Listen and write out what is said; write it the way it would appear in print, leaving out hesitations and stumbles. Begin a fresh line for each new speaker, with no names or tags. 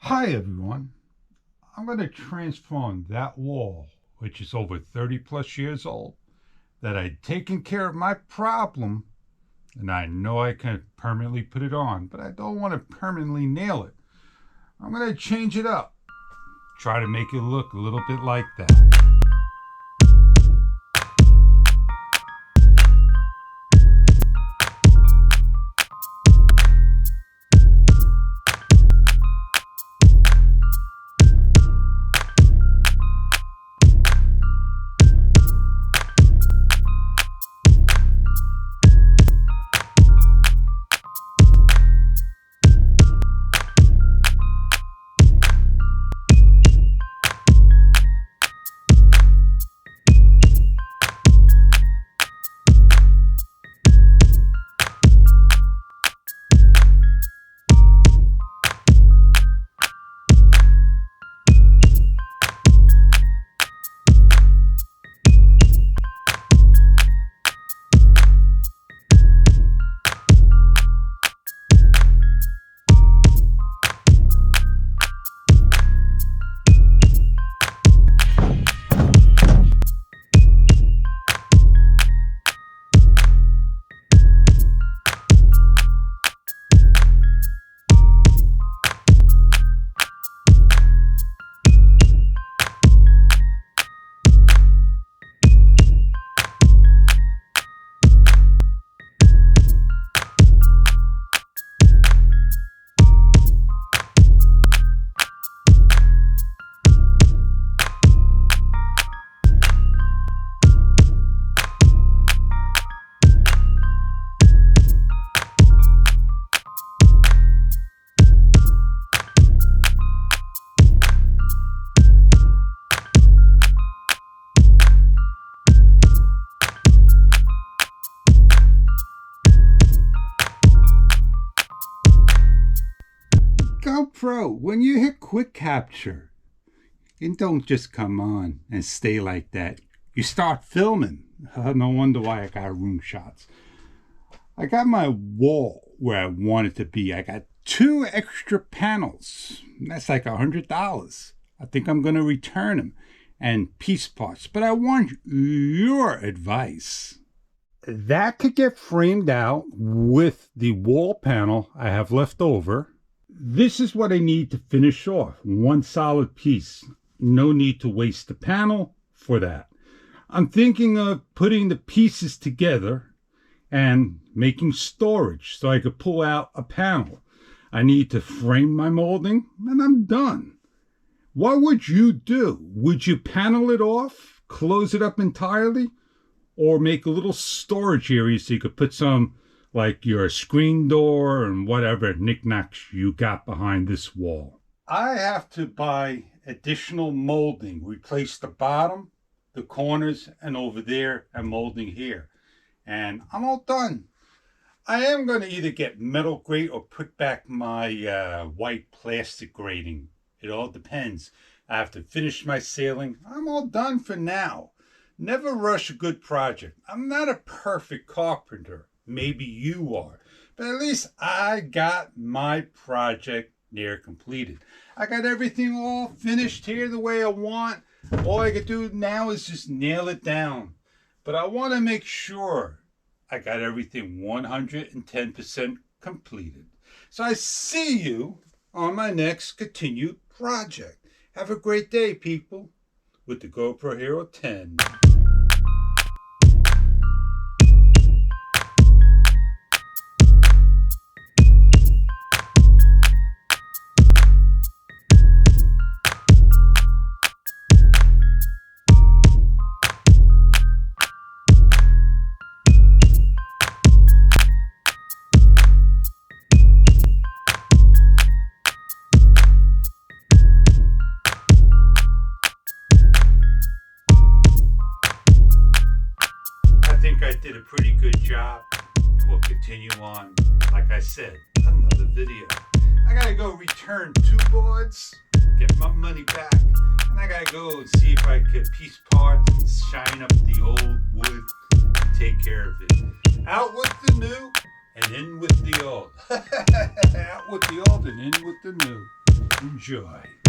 Hi everyone, I'm going to transform that wall, which is over 30 plus years old, that I'd taken care of my problem, and I know I can permanently put it on, but I don't want to permanently nail it. I'm going to change it up, try to make it look a little bit like that. GoPro, when you hit quick capture, it don't just come on and stay like that. You start filming. No wonder why I got room shots. I got my wall where I want it to be. I got 2 extra panels. That's like $100. I think I'm going to return them and piece parts. But I want your advice. That could get framed out with the wall panel I have left over. This is what I need to finish off. 1 solid piece. No need to waste the panel for that. I'm thinking of putting the pieces together and making storage so I could pull out a panel. I need to frame my molding and I'm done. What would you do? Would you panel it off, close it up entirely, or make a little storage area so you could put some, like your screen door and whatever knickknacks you got behind this wall? I have to buy additional molding, replace the bottom, the corners, and over there, and molding here. And I'm all done. I am going to either get metal grate or put back my white plastic grating. It all depends. I have to finish my ceiling. I'm all done for now. Never rush a good project. I'm not a perfect carpenter. Maybe you are. But at least I got my project near completed. I got everything all finished here the way I want. All I could do now is just nail it down. But I want to make sure I got everything 110% completed. So I see you on my next continued project. Have a great day, people, with the GoPro Hero 10. I did a pretty good job, and we'll continue on, like I said, another video. I gotta go return 2 boards, get my money back, and I gotta go and see if I could piece parts and shine up the old wood and take care of it. Out with the new and in with the old. Out with the old and in with the new. Enjoy.